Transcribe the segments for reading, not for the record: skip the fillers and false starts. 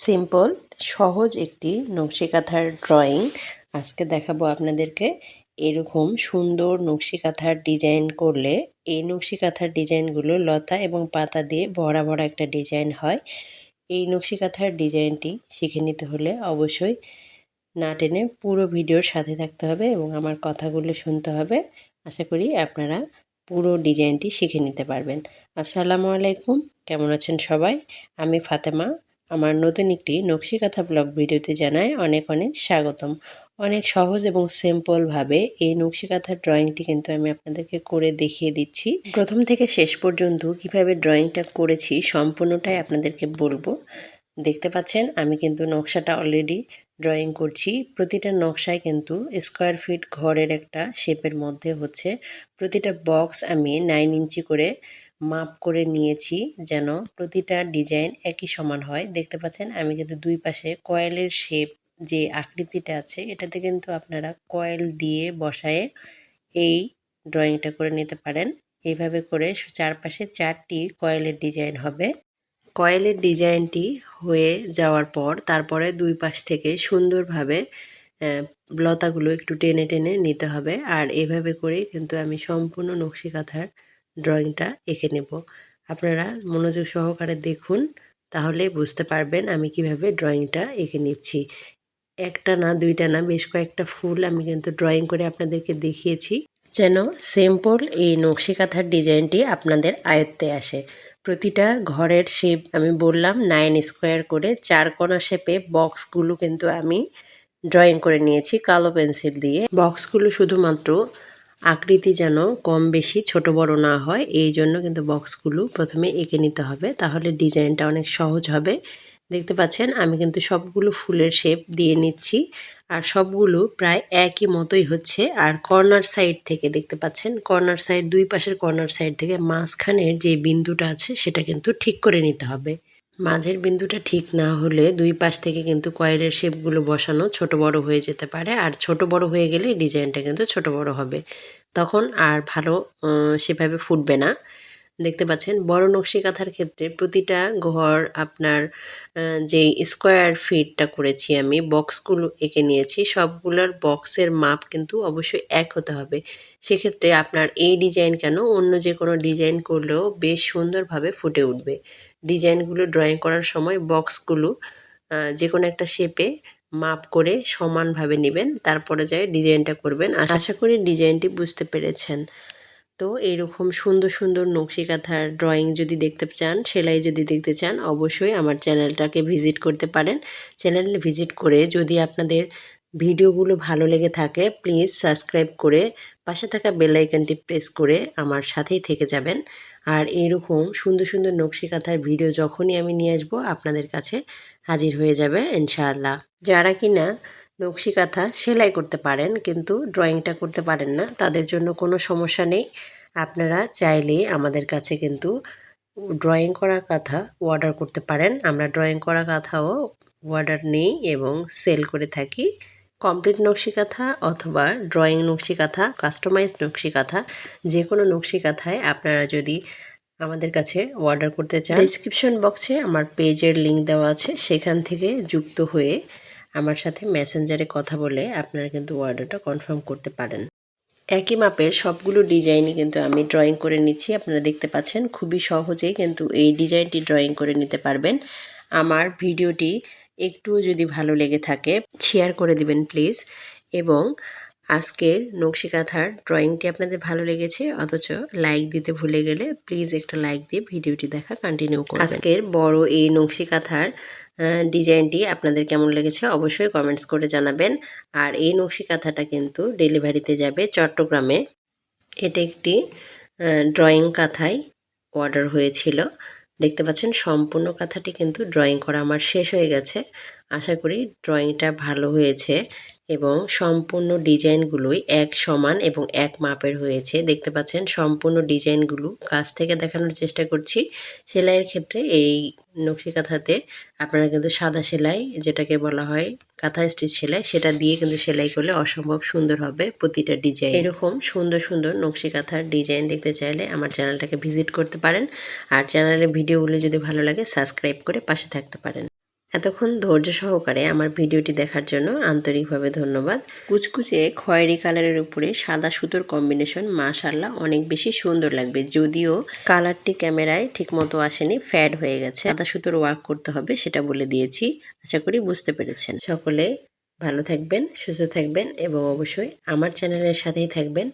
Simple সহজ একটি নকশি কাঁথার ড্রয়িং আজকে দেখাবো আপনাদেরকে। এরকম সুন্দর নকশি কাঁথার ডিজাইন করলে এই নকশি কাঁথার ডিজাইনগুলো লতা এবং পাতা দিয়ে ভরা ভরা একটা ডিজাইন হয়। এই নকশি কাঁথার ডিজাইনটি শিখে নিতে হলে অবশ্যই না টেনে পুরো ভিডিওর সাথে থাকতে হবে এবং আমার কথাগুলো শুনতে হবে। আশা করি আপনারা পুরো ডিজাইনটি শিখে নিতে পারবেন। আসসালামু আলাইকুম, কেমন আছেন সবাই? আমি ফাতেমা। আমার নতুন একটি নকশি কাঁথা ব্লগ ভিডিওতে জানাই অনেক অনেক স্বাগতম। অনেক সহজ এবং সিম্পলভাবে এই নকশি কাঁথার ড্রয়িংটি কিন্তু আমি আপনাদেরকে করে দেখিয়ে দিচ্ছি। প্রথম থেকে শেষ পর্যন্ত কিভাবে ড্রয়িংটা করেছি সম্পূর্ণটাই আপনাদেরকে বলবো। দেখতে পাচ্ছেন আমি কিন্তু নকশাটা অলরেডি ড্রয়িং করছি। প্রতিটা নকশায় কিন্তু স্কোয়ার ফিট ঘরের একটা শেপের মধ্যে হচ্ছে প্রতিটা বক্স আমি 9 ইঞ্চি করে মাপ করে নিয়েছি যেন প্রতিটা ডিজাইন একই সমান হয়। দেখতে পাচ্ছেন আমি কিন্তু দুই পাশে কয়েলের শেপ যে আকৃতিটা আছে এটাতে কিন্তু আপনারা কয়েল দিয়ে বসায়ে এই ড্রয়িংটা করে নিতে পারেন। এইভাবে করে চারপাশে 4টি কয়েলের ডিজাইন হবে। কয়েলের ডিজাইনটি হয়ে যাওয়ার পর তারপরে দুই পাশ থেকে সুন্দরভাবে লতাগুলো একটু টেনে টেনে নিতে হবে। আর এভাবে করেই কিন্তু আমি সম্পূর্ণ নকশি কাঁথার ড্রয়িংটা এঁকে নেব। আপনারা মনোযোগ সহকারে দেখুন, তাহলে বুঝতে পারবেন আমি কিভাবে ড্রয়িংটা এঁকে নিচ্ছি। একটা না দুইটা না বেশ কয়েকটা ফুল আমি কিন্তু ড্রয়িং করে আপনাদেরকে দেখিয়েছি যেন সিম্পল এই নকশি কাঁথার ডিজাইনটি আপনাদের আয়ত্তে আসে। প্রতিটা ঘরের শেপ আমি বললাম 9 স্কোয়ার করে 4 কোণা শেপে বক্সগুলো কিন্তু আমি ড্রয়িং করে নিয়েছি কালো পেন্সিল দিয়ে। বক্সগুলো শুধুমাত্র আকৃতি যেন কম বেশি ছোট বড় না হয় এই জন্য কিন্তু বক্সগুলো প্রথমে এঁকে নিতে হবে, তাহলে ডিজাইনটা অনেক সহজ হবে। দেখতে পাচ্ছেন আমি কিন্তু সবগুলো ফুলের শেপ দিয়ে নিচ্ছি আর সবগুলো প্রায় একই মতোই হচ্ছে। আর কর্নার সাইড থেকে দেখতে পাচ্ছেন কর্নার সাইড দুই পাশের কর্নার সাইড থেকে মাঝখানের যে বিন্দুটা আছে সেটা কিন্তু ঠিক করে নিতে হবে। মাঝের বিন্দুটা ঠিক না হলে দুই পাশ থেকে কিন্তু কয়েলের শেপগুলো বসানো ছোট বড় হয়ে যেতে পারে, আর ছোট বড় হয়ে গেলে ডিজাইনটা কিন্তু ছোট বড় হবে, তখন আর ভালো সেভাবে ফুটবে না। দেখতে পাচ্ছেন বড় নকশি কাঁথার ক্ষেত্রে প্রতিটা ঘর আপনার যে স্কোয়ার ফিটটা করেছি আমি বক্সগুলো এঁকে নিয়েছি, সবগুলোর বক্সের মাপ কিন্তু অবশ্যই এক হতে হবে। সেক্ষেত্রে আপনার এই ডিজাইন কেন অন্য যে কোনো ডিজাইন করলেও বেশ সুন্দরভাবে ফুটে উঠবে। ডিজাইনগুলো ড্রয়িং করার সময় বক্সগুলো যে কোনো একটা শেপে মাপ করে সমানভাবে নেবেন, তারপরে যায় ডিজাইনটা করবেন। আশা করি ডিজাইনটি বুঝতে পেরেছেন। তো এইরকম সুন্দর সুন্দর নকশি কাঁথার ড্রয়িং যদি দেখতে চান, সেলাই যদি দেখতে চান, অবশ্যই আমার চ্যানেলটাকে ভিজিট করতে পারেন। চ্যানেলে ভিজিট করে যদি আপনাদের ভিডিওগুলো ভালো লেগে থাকে প্লিজ সাবস্ক্রাইব করে পাশে থাকা বেল আইকনটি প্রেস করে আমার সাথেই থেকে যাবেন। আর এইরকম সুন্দর সুন্দর নকশি কাঁথার ভিডিও যখনই আমি নিয়ে আসবো আপনাদের কাছে হাজির হয়ে যাবে ইনশাআল্লাহ। যারা কিনা নকশি কাঁথা সেলাই করতে পারেন কিন্তু ড্রয়িংটা করতে পারেন না, তাদের জন্য কোনো সমস্যা নেই। আপনারা চাইলে আমাদের কাছে কিন্তু ড্রয়িং করা কাঁথা অর্ডার করতে পারেন। আমরা ড্রয়িং করা কাঁথাও অর্ডার নিই এবং সেল করে থাকি। কমপ্লিট নকশি কাঁথা অথবা ড্রয়িং নকশি কাঁথা, কাস্টমাইজ নকশি কাঁথা, যে কোনো নকশি কাঁথায় আপনারা যদি আমাদের কাছে অর্ডার করতে চান, ডেসক্রিপশন বক্সে আমার পেজের লিঙ্ক দেওয়া আছে, সেখান থেকে যুক্ত হয়ে আমার সাথে মেসেঞ্জারে কথা বলে আপনারা কিন্তু অর্ডারটা কনফার্ম করতে পারেন। একই মাপের সবগুলো ডিজাইনই কিন্তু আমি ড্রয়িং করে নিচ্ছি। আপনারা দেখতে পাচ্ছেন খুবই সহজেই কিন্তু এই ডিজাইনটি ড্রয়িং করে নিতে পারবেন। আমার ভিডিওটি একটুও যদি ভালো লেগে থাকে শেয়ার করে দিবেন প্লিজ। এবং আজকের নকশি কাঁথার ড্রয়িংটি আপনাদের ভালো লেগেছে অথচ লাইক দিতে ভুলে গেলে প্লিজ একটা লাইক দিয়ে ভিডিওটি দেখা কন্টিনিউ করবেন। আজকের বড় এই নকশি কাঁথার ডিজাইনটি আপনাদের কেমন লেগেছে অবশ্যই কমেন্টস করে জানাবেন। আর এই নকশি কাঁথাটা কিন্তু ডেলিভারিতে যাবে চট্টগ্রামে। এটা একটি ড্রয়িং কাঁথায় অর্ডার হয়েছিল। দেখতে পাচ্ছেন সম্পূর্ণ কাঁথাটি কিন্তু ড্রয়িং করা আমার শেষ হয়ে গেছে। আশা করি ড্রয়িংটা ভালো হয়েছে এবং সম্পূর্ণ ডিজাইনগুলোই এক সমান এবং এক মাপের হয়েছে। দেখতে পাচ্ছেন সম্পূর্ণ ডিজাইনগুলো কাছ থেকে দেখানোর চেষ্টা করছি। সেলাইয়ের ক্ষেত্রে এই নকশি কাঁথাতে আপনারা কিন্তু সাদা সেলাই যেটাকে বলা হয় কাঁথা স্টিচ সেলাই, সেটা দিয়ে কিন্তু সেলাই করলে অসম্ভব সুন্দর হবে প্রতিটা ডিজাইন। এরকম সুন্দর সুন্দর নকশি কাঁথার ডিজাইন দেখতে চাইলে আমার চ্যানেলটাকে ভিজিট করতে পারেন। আর চ্যানেলের ভিডিওগুলো যদি ভালো লাগে সাবস্ক্রাইব করে পাশে থাকতে পারেন। এতক্ষণ ধৈর্য সহকারে আমার ভিডিওটি দেখার জন্য আন্তরিকভাবে ধন্যবাদ। কুচকুচে খয়েরি কালারের উপরে সাদা সুতোর কম্বিনেশন মাশাআল্লাহ অনেক বেশি সুন্দর লাগবে। যদিও কালারটি ক্যামেরায় ঠিকমতো আসেনি, ফ্যাড হয়ে গেছে। সাদা সুতোর ওয়ার্ক করতে হবে সেটা বলে দিয়েছি। আশা করি বুঝতে পেরেছেন। সকলে ভালো থাকবেন, সুস্থ থাকবেন এবং অবশ্যই আমার চ্যানেলের সাথেই থাকবেন।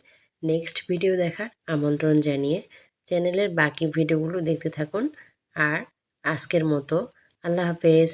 নেক্সট ভিডিও দেখার আমন্ত্রণ জানিয়ে চ্যানেলের বাকি ভিডিওগুলো দেখতে থাকুন। আর আজকের মতো আল্লাহ হাফেজ।